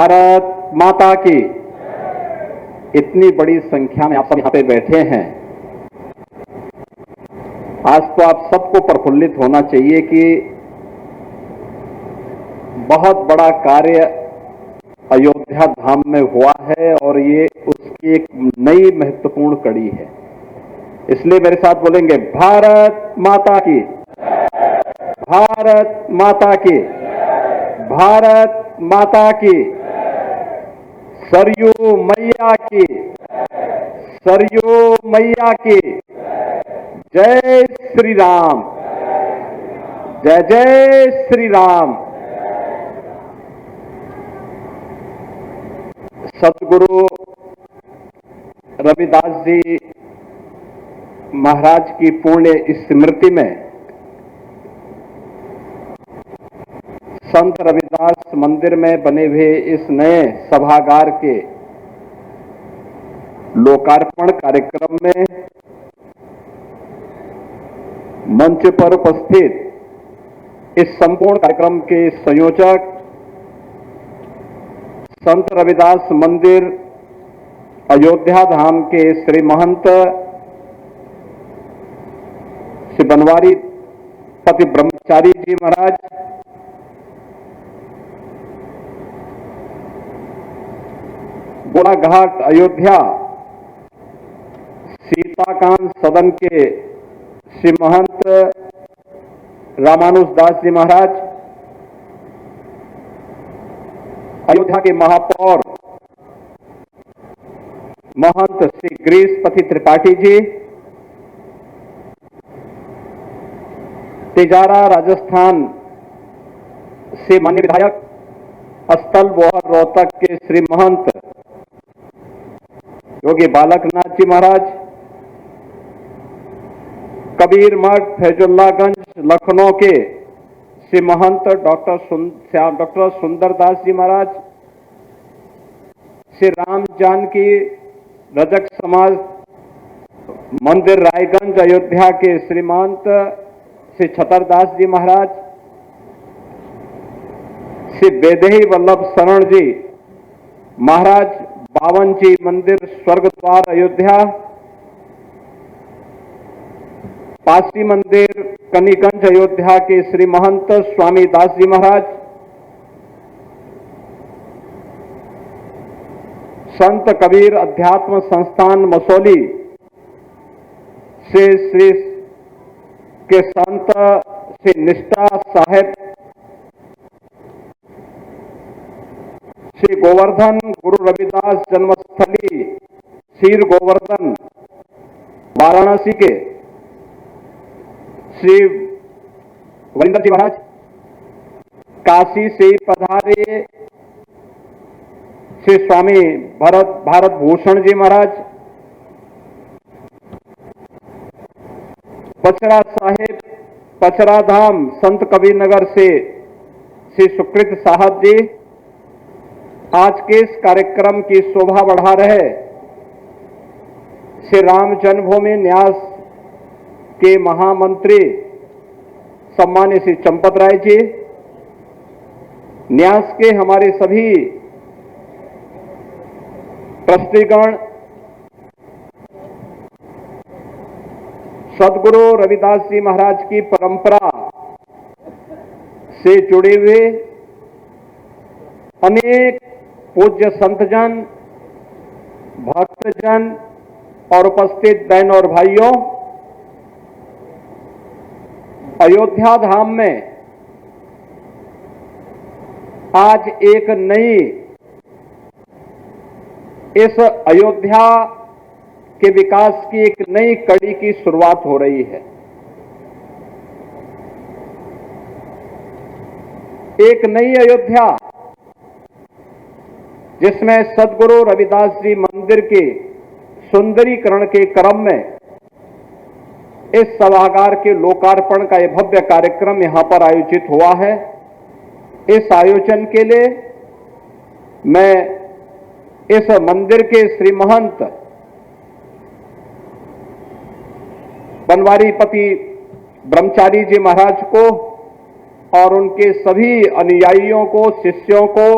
भारत माता की। इतनी बड़ी संख्या में आप सब यहां पे बैठे हैं, आज तो आप सबको प्रफुल्लित होना चाहिए कि बहुत बड़ा कार्य अयोध्या धाम में हुआ है और ये उसकी एक नई महत्वपूर्ण कड़ी है। इसलिए मेरे साथ बोलेंगे, भारत माता की, भारत माता की, भारत माता की, सरयू मैया की, सरयू मैया की। जय श्री राम, जय जय श्री राम। सतगुरु रविदास जी महाराज की पुण्य स्मृति में संत रविदास मंदिर में बने हुए इस नए सभागार के लोकार्पण कार्यक्रम में मंच पर उपस्थित इस संपूर्ण कार्यक्रम के संयोजक संत रविदास मंदिर अयोध्या धाम के श्री महंत श्री बनवारी पति ब्रह्मचारी जी महाराज, गोड़ाघाट अयोध्या सीताकांत सदन के श्री महंत रामानुज दास जी महाराज, अयोध्या के महापौर महंत श्री गिरीशपति त्रिपाठी जी, तिजारा राजस्थान से माननीय विधायक स्थल बोहर रोहतक के श्री महंत योगी बालकनाथ जी महाराज, कबीर मठ फैजुल्लागंज लखनऊ के श्री महंत डॉक्टर सुंदरदास जी महाराज, श्री राम जानकी रजक समाज मंदिर रायगंज अयोध्या के श्री महंत श्री छतरदास जी महाराज, श्री वेदेही वल्लभ शरण जी महाराज बावन जी मंदिर स्वर्ग द्वार अयोध्या, पासी मंदिर कनीगंज अयोध्या के श्री महंत स्वामी दास जी महाराज, संत कबीर अध्यात्म संस्थान मसौली से श्री के संत श्री निष्ठा साहेब, श्री गोवर्धन गुरु रविदास जन्मस्थली सीर गोवर्धन वाराणसी के श्री वरिंदर जी महाराज, काशी से पधारे श्री स्वामी भारत भूषण जी महाराज, पचरा साहेब पचरा धाम संत कबीर नगर से श्री सुकृत साहब जी, आज के इस कार्यक्रम की शोभा बढ़ा रहे श्री राम जन्मभूमि न्यास के महामंत्री सम्मान्य श्री चंपत राय जी, न्यास के हमारे सभी ट्रस्टीगण, सदगुरु रविदास जी महाराज की परंपरा से जुड़े हुए अनेक पूज्य संतजन, भक्तजन और उपस्थित बहन और भाइयों, अयोध्या धाम में आज एक नई इस अयोध्या के विकास की एक नई कड़ी की शुरुआत हो रही है। एक नई अयोध्या जिसमें सदगुरु रविदास जी मंदिर के सुंदरीकरण के क्रम में इस सभागार के लोकार्पण का यह भव्य कार्यक्रम यहां पर आयोजित हुआ है। इस आयोजन के लिए मैं इस मंदिर के श्री महंत बनवारी पति ब्रह्मचारी जी महाराज को और उनके सभी अनुयायियों को, शिष्यों को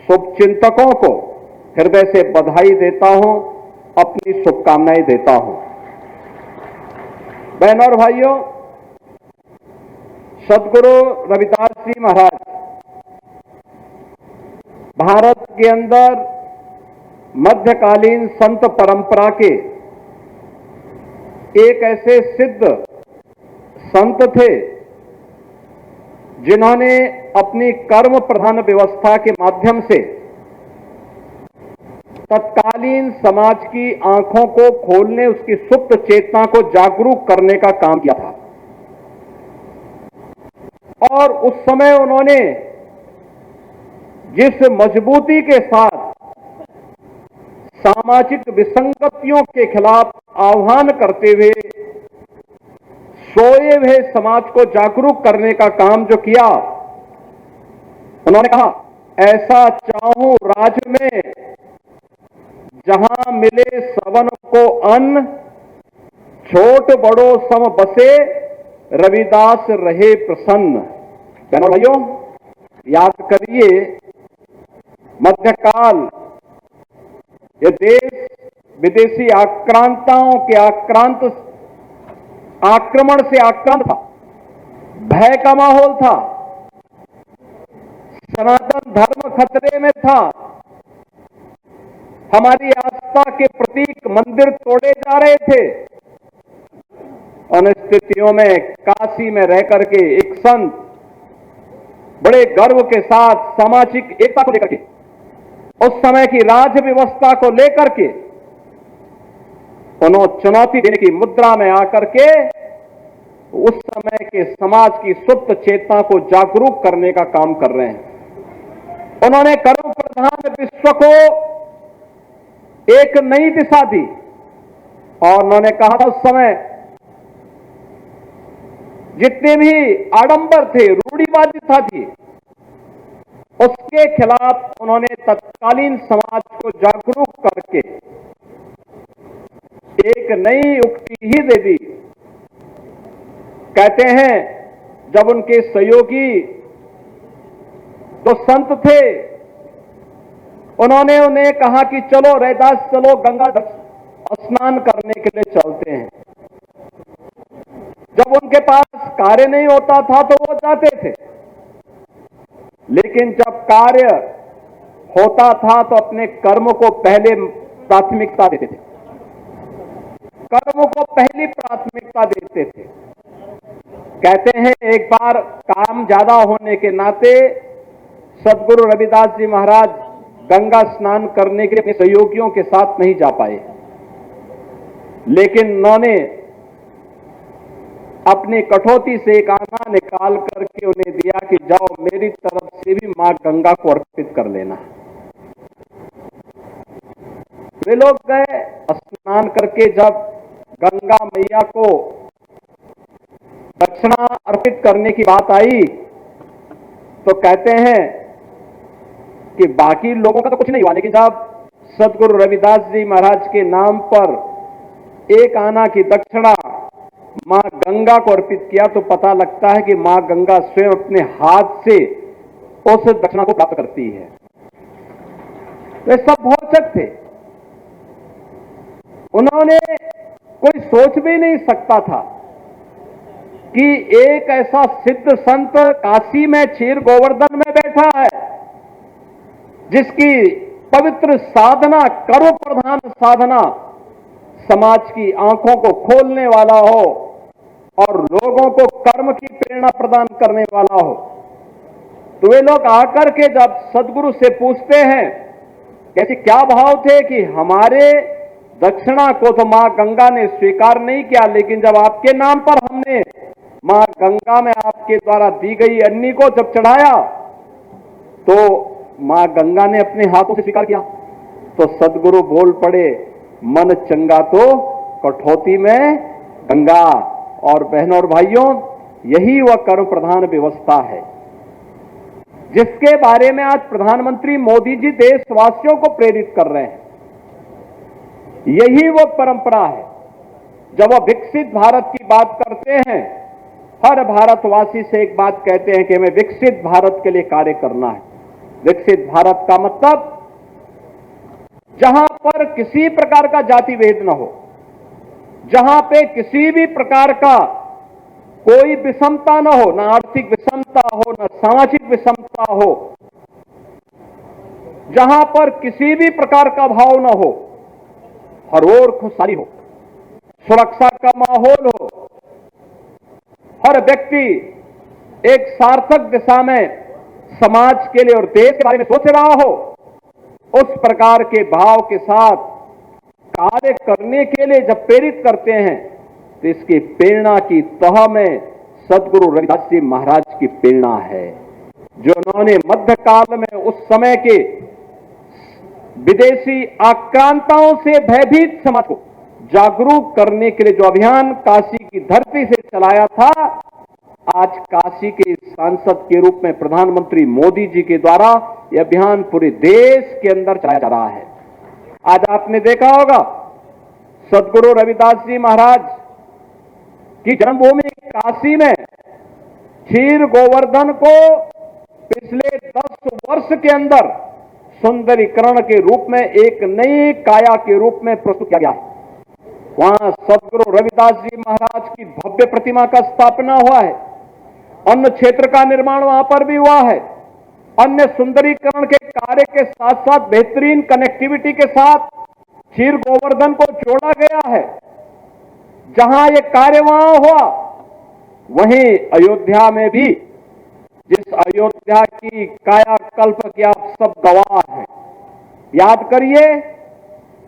शुभचिंतकों को हृदय से बधाई देता हूं, अपनी शुभकामनाएं देता हूं। बहनों और भाइयों, सदगुरु रविदास जी महाराज भारत के अंदर मध्यकालीन संत परंपरा के एक ऐसे सिद्ध संत थे जिन्होंने अपनी कर्म प्रधान व्यवस्था के माध्यम से तत्कालीन समाज की आंखों को खोलने, उसकी सुप्त चेतना को जागरूक करने का काम किया था। और उस समय उन्होंने जिस मजबूती के साथ सामाजिक विसंगतियों के खिलाफ आह्वान करते हुए सोए हुए समाज को जागरूक करने का काम जो किया, उन्होंने कहा, ऐसा चाहूं राज में जहां मिले सबन को अन्न, छोट बड़ो सम बसे रविदास रहे प्रसन्न। बहनों भाइयों, याद करिए, मध्यकाल ये देश विदेशी आक्रांताओं के आक्रमण से आक्रांत था, भय का माहौल था, सनातन धर्म खतरे में था, हमारी आस्था के प्रतीक मंदिर तोड़े जा रहे थे। उन स्थितियों में काशी में रह करके एक संत बड़े गर्व के साथ सामाजिक एकता को लेकर के, उस समय की राज व्यवस्था को लेकर के उन्होंने चुनौती देने की मुद्रा में आकर के उस समय के समाज की सुप्त चेतना को जागरूक करने का काम कर रहे हैं। उन्होंने कर्म प्रधान विश्व को एक नई दिशा दी और उन्होंने कहा था, उस समय जितने भी आडंबर थे, रूढ़िवादिता थी, उसके खिलाफ उन्होंने तत्कालीन समाज को जागरूक करके एक नई उक्ति ही दे दी। कहते हैं, जब उनके सहयोगी जो संत थे, उन्होंने उन्हें कहा कि चलो रैदास, चलो गंगा स्नान करने के लिए चलते हैं। जब उनके पास कार्य नहीं होता था तो वो जाते थे, लेकिन जब कार्य होता था तो अपने कर्म को पहले प्राथमिकता देते थे, कर्म को पहली प्राथमिकता देते थे। कहते हैं, एक बार काम ज्यादा होने के नाते सदगुरु रविदास जी महाराज गंगा स्नान करने के लिए अपने सहयोगियों के साथ नहीं जा पाए, लेकिन उन्होंने अपनी कठौती से एक आना निकाल करके उन्हें दिया कि जाओ, मेरी तरफ से भी मां गंगा को अर्पित कर लेना। वे लोग गए, स्नान करके जब गंगा मैया को दक्षिणा अर्पित करने की बात आई तो कहते हैं कि बाकी लोगों का तो कुछ नहीं हुआ, लेकिन जब सदगुरु रविदास जी महाराज के नाम पर एक आना की दक्षिणा मां गंगा को अर्पित किया तो पता लगता है कि मां गंगा स्वयं अपने हाथ से उस दक्षिणा को प्राप्त करती है। वे सब भौचक थे, उन्होंने कोई सोच भी नहीं सकता था कि एक ऐसा सिद्ध संत काशी में क्षीर गोवर्धन में बैठा है, जिसकी पवित्र साधना, कर्म प्रधान साधना समाज की आंखों को खोलने वाला हो और लोगों को कर्म की प्रेरणा प्रदान करने वाला हो। तो वे लोग आकर के जब सदगुरु से पूछते हैं, कैसे क्या भाव थे कि हमारे दक्षिणा को तो मां गंगा ने स्वीकार नहीं किया, लेकिन जब आपके नाम पर हमने मां गंगा में आपके द्वारा दी गई अन्नी को जब चढ़ाया तो मां गंगा ने अपने हाथों से स्वीकार किया। तो सदगुरु बोल पड़े, मन चंगा तो कठौती में गंगा। और बहनों और भाइयों, यही वह कर्म प्रधान व्यवस्था है जिसके बारे में आज प्रधानमंत्री मोदी जी देशवासियों को प्रेरित कर रहे हैं। यही वो परंपरा है। जब वह विकसित भारत की बात करते हैं, हर भारतवासी से एक बात कहते हैं कि हमें विकसित भारत के लिए कार्य करना है। विकसित भारत का मतलब जहां पर किसी प्रकार का जाति भेद न हो, जहां पे किसी भी प्रकार का कोई विषमता न हो, न आर्थिक विषमता हो, न सामाजिक विषमता हो, जहां पर किसी भी प्रकार का भाव न हो, हर ओर खुशहाली हो, सुरक्षा का माहौल हो, हर व्यक्ति एक सार्थक दिशा में समाज के लिए और देश के बारे में सोच रहा हो, उस प्रकार के भाव के साथ कार्य करने के लिए जब प्रेरित करते हैं तो इसकी प्रेरणा की तह में सदगुरु रविदास जी महाराज की प्रेरणा है, जो उन्होंने मध्यकाल में उस समय के विदेशी आक्रांताओं से भयभीत समाज को जागरूक करने के लिए जो अभियान काशी की धरती से चलाया था, आज काशी के सांसद के रूप में प्रधानमंत्री मोदी जी के द्वारा यह अभियान पूरे देश के अंदर चलाया जा रहा है। आज आपने देखा होगा सदगुरु रविदास जी महाराज की जन्मभूमि काशी में क्षीर गोवर्धन को पिछले 10 वर्ष के अंदर सुंदरीकरण के रूप में एक नई काया के रूप में प्रस्तुत किया गया है। वहां सदगुरु रविदास जी महाराज की भव्य प्रतिमा का स्थापना हुआ है, अन्न क्षेत्र का निर्माण वहां पर भी हुआ है, अन्य सुंदरीकरण के कार्य के साथ साथ बेहतरीन कनेक्टिविटी के साथ क्षीर गोवर्धन को जोड़ा गया है। जहां यह कार्य वहां हुआ, वहीं अयोध्या में भी, जिस अयोध्या की कायाकल्प के आप सब गवाह हैं। याद करिए,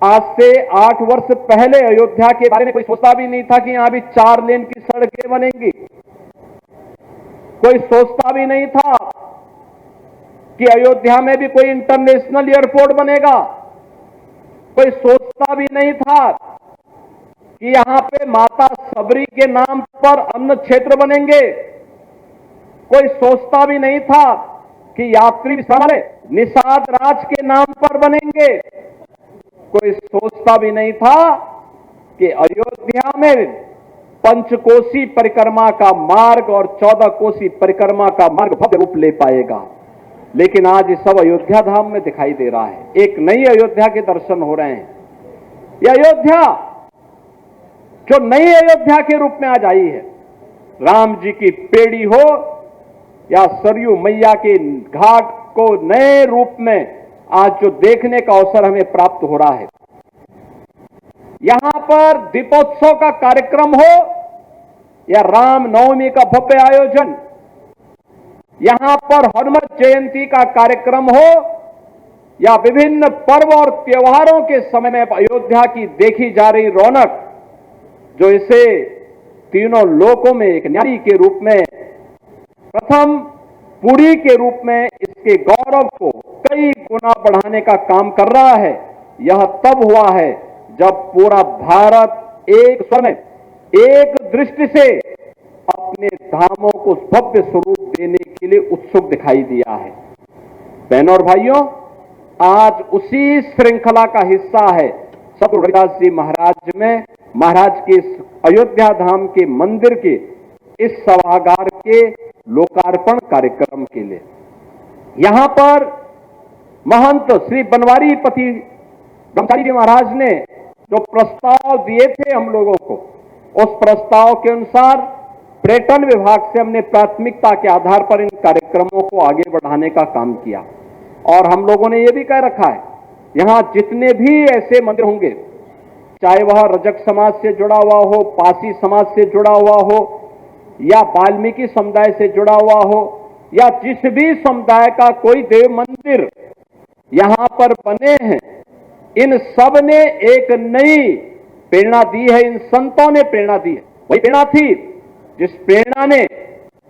आज से 8 वर्ष पहले अयोध्या के बारे में कोई सोचता भी नहीं था कि यहां भी 4 लेन की सड़कें बनेंगी। कोई सोचता भी नहीं था कि अयोध्या में भी कोई इंटरनेशनल एयरपोर्ट बनेगा। कोई सोचता भी नहीं था कि यहां पे माता सबरी के नाम पर अन्न क्षेत्र बनेंगे। कोई सोचता भी नहीं था कि यात्री विश्रामालय निषाद राज के नाम पर बनेंगे। कोई सोचता भी नहीं था कि अयोध्या में पंचकोसी परिक्रमा का मार्ग और 14 कोसी परिक्रमा का मार्ग भव्य रूप ले पाएगा। लेकिन आज ये सब अयोध्या धाम में दिखाई दे रहा है। एक नई अयोध्या के दर्शन हो रहे हैं। यह अयोध्या जो नई अयोध्या के रूप में आज आई है, राम जी की पेड़ी हो या सरयू मैया के घाट को नए रूप में आज जो देखने का अवसर हमें प्राप्त हो रहा है। यहां पर दीपोत्सव का कार्यक्रम हो या राम नवमी का भव्य आयोजन, यहां पर हनुमत जयंती का कार्यक्रम हो या विभिन्न पर्व और त्योहारों के समय में अयोध्या की देखी जा रही रौनक, जो इसे तीनों लोकों में एक न्यारी के रूप में, प्रथम पुरी के रूप में इसके गौरव को कई गुना बढ़ाने का काम कर रहा है। यह तब हुआ है जब पूरा भारत एक स्वर में, एक दृष्टि से अपने धामों को भव्य स्वरूप देने के लिए उत्सुक दिखाई दिया है। बहनों और भाइयों, आज उसी श्रृंखला का हिस्सा है सदगुरु रविदास जी महाराज में, महाराज के इस अयोध्या धाम के मंदिर के इस सभागार के लोकार्पण कार्यक्रम के लिए। यहां पर महंत श्री बनवारी पति ब्रह्मचारी जी महाराज ने जो प्रस्ताव दिए थे हम लोगों को, उस प्रस्ताव के अनुसार पर्यटन विभाग से हमने प्राथमिकता के आधार पर इन कार्यक्रमों को आगे बढ़ाने का काम किया। और हम लोगों ने यह भी कह रखा है, यहां जितने भी ऐसे मंदिर होंगे, चाहे वह रजक समाज से जुड़ा हुआ हो, पासी समाज से जुड़ा हुआ हो, या वाल्मीकि समुदाय से जुड़ा हुआ हो, या जिस भी समुदाय का कोई देव मंदिर यहां पर बने हैं, इन सब ने एक नई प्रेरणा दी है। इन संतों ने प्रेरणा दी है। वही प्रेरणा थी जिस प्रेरणा ने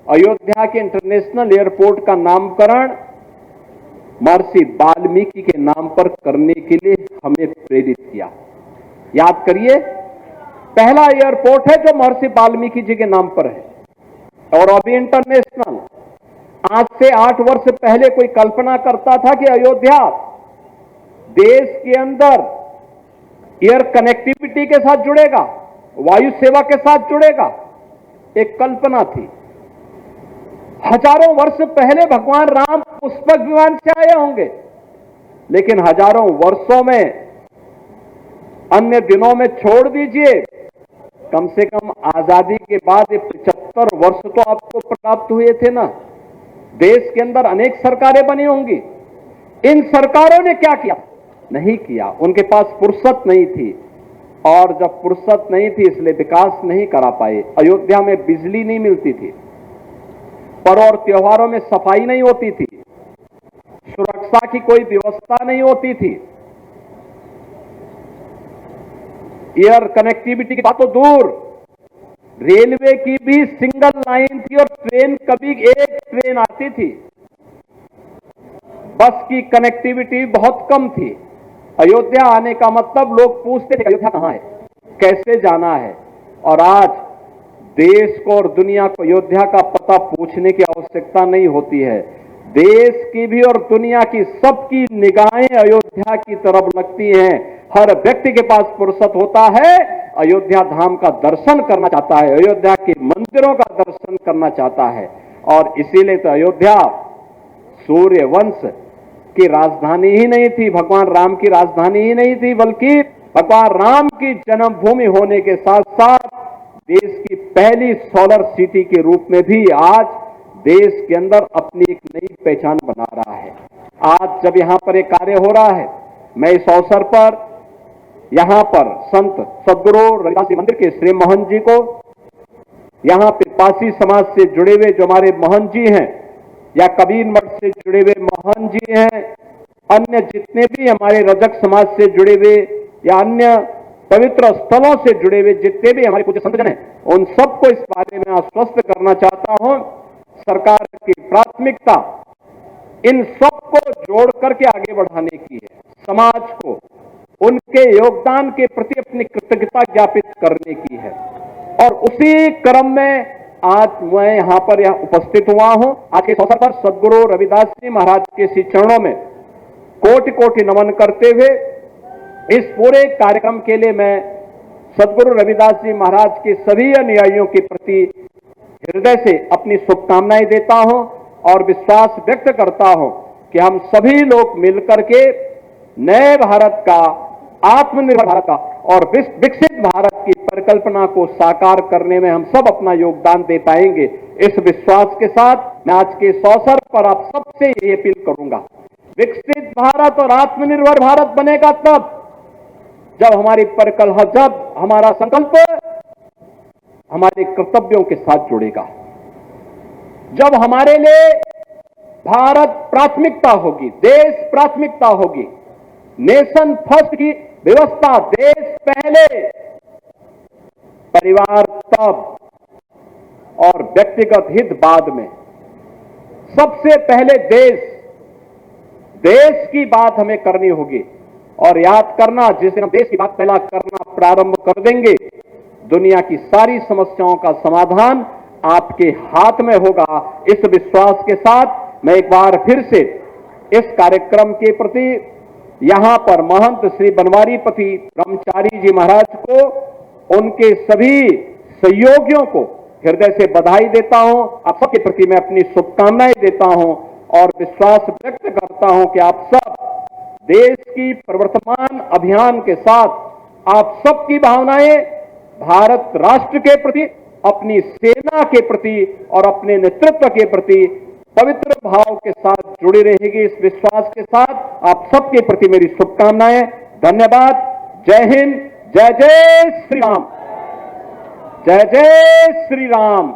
अयोध्या के इंटरनेशनल एयरपोर्ट का नामकरण महर्षि वाल्मीकि के नाम पर करने के लिए हमें प्रेरित किया। याद करिए, पहला एयरपोर्ट है जो महर्षि वाल्मीकि जी के नाम पर है, और अभी इंटरनेशनल। आज से 8 वर्ष पहले कोई कल्पना करता था कि अयोध्या देश के अंदर एयर कनेक्टिविटी के साथ जुड़ेगा, वायु सेवा के साथ जुड़ेगा? एक कल्पना थी। हजारों वर्ष पहले भगवान राम पुष्पक विमान से आए होंगे, लेकिन हजारों वर्षों में, अन्य दिनों में छोड़ दीजिए, कम से कम आजादी के बाद ये 75 वर्ष तो आपको प्राप्त हुए थे ना। देश के अंदर अनेक सरकारें बनी होंगी, इन सरकारों ने क्या किया? नहीं किया। उनके पास फुर्सत नहीं थी, और जब फुर्सत नहीं थी इसलिए विकास नहीं करा पाए। अयोध्या में बिजली नहीं मिलती थी, पर्व और त्योहारों में सफाई नहीं होती थी, सुरक्षा की कोई व्यवस्था नहीं होती थी, एयर कनेक्टिविटी की बात तो दूर, रेलवे की भी सिंगल लाइन थी और ट्रेन कभी एक ट्रेन आती थी, बस की कनेक्टिविटी बहुत कम थी। अयोध्या आने का मतलब लोग पूछते थे अयोध्या कहां है, कैसे जाना है, और आज देश को और दुनिया को अयोध्या का पता पूछने की आवश्यकता नहीं होती है। देश की भी और दुनिया की सबकी निगाहें अयोध्या की तरफ लगती हैं। हर व्यक्ति के पास फुर्सत होता है, अयोध्या धाम का दर्शन करना चाहता है, अयोध्या के मंदिरों का दर्शन करना चाहता है। और इसीलिए तो अयोध्या सूर्य वंश की राजधानी ही नहीं थी, भगवान राम की राजधानी ही नहीं थी, बल्कि भगवान राम की जन्मभूमि होने के साथ साथ देश की पहली सोलर सिटी के रूप में भी आज देश के अंदर अपनी एक नई पहचान बना रहा है। आज जब यहां पर एक कार्य हो रहा है, मैं इस अवसर पर यहां पर संत सदगुरु रविदास जी मंदिर के श्री महंत जी को, यहां पे पासी समाज से जुड़े हुए जो हमारे महंत जी हैं, या कबीर मठ से जुड़े हुए महंत जी हैं, अन्य जितने भी हमारे रजक समाज से जुड़े हुए या अन्य पवित्र स्थलों से जुड़े हुए जितने भी हमारे पूज्य संतजन हैं, उन सबको इस बारे में आश्वस्त करना चाहता हूं। सरकार की प्राथमिकता इन सबको जोड़ करके आगे बढ़ाने की है, समाज को उनके योगदान के प्रति अपनी कृतज्ञता ज्ञापित करने की है। और उसी क्रम में आज मैं यहां पर उपस्थित हुआ हूं। आज के अवसर पर सदगुरु रविदास जी महाराज के श्री चरणों में कोटि कोटि नमन करते हुए इस पूरे कार्यक्रम के लिए मैं सदगुरु रविदास जी महाराज के सभी अनुयायियों के प्रति हृदय से अपनी शुभकामनाएं देता हूं और विश्वास व्यक्त करता हूं कि हम सभी लोग मिलकर के नए भारत का, आत्मनिर्भर भारत का और विकसित भारत की परिकल्पना को साकार करने में हम सब अपना योगदान दे पाएंगे। इस विश्वास के साथ मैं आज के इस अवसर पर आप सबसे ये अपील करूंगा, विकसित भारत और आत्मनिर्भर भारत बनेगा तब जब हमारी परिकल्पना, जब हमारा संकल्प हमारे कर्तव्यों के साथ जुड़ेगा, जब हमारे लिए भारत प्राथमिकता होगी, देश प्राथमिकता होगी, नेशन फर्स्ट की व्यवस्था, देश पहले, परिवार तब और व्यक्तिगत हित बाद में। सबसे पहले देश की बात हमें करनी होगी और याद करना, जिस दिन हम देश की बात पहला करना प्रारंभ कर देंगे, दुनिया की सारी समस्याओं का समाधान आपके हाथ में होगा। इस विश्वास के साथ मैं एक बार फिर से इस कार्यक्रम के प्रति यहां पर महंत श्री बनवारीपति ब्रह्मचारी जी महाराज को, उनके सभी सहयोगियों को हृदय से बधाई देता हूं। आप सबके प्रति मैं अपनी शुभकामनाएं देता हूं और विश्वास व्यक्त करता हूं कि आप सब देश की प्रवर्तमान अभियान के साथ आप सबकी भावनाएं भारत राष्ट्र के प्रति, अपनी सेना के प्रति और अपने नेतृत्व के प्रति पवित्र भाव के साथ जुड़ी रहेगी। इस विश्वास के साथ आप सबके प्रति मेरी शुभकामनाएं। धन्यवाद। जय हिंद, जय जय श्री राम, जय जय श्री राम।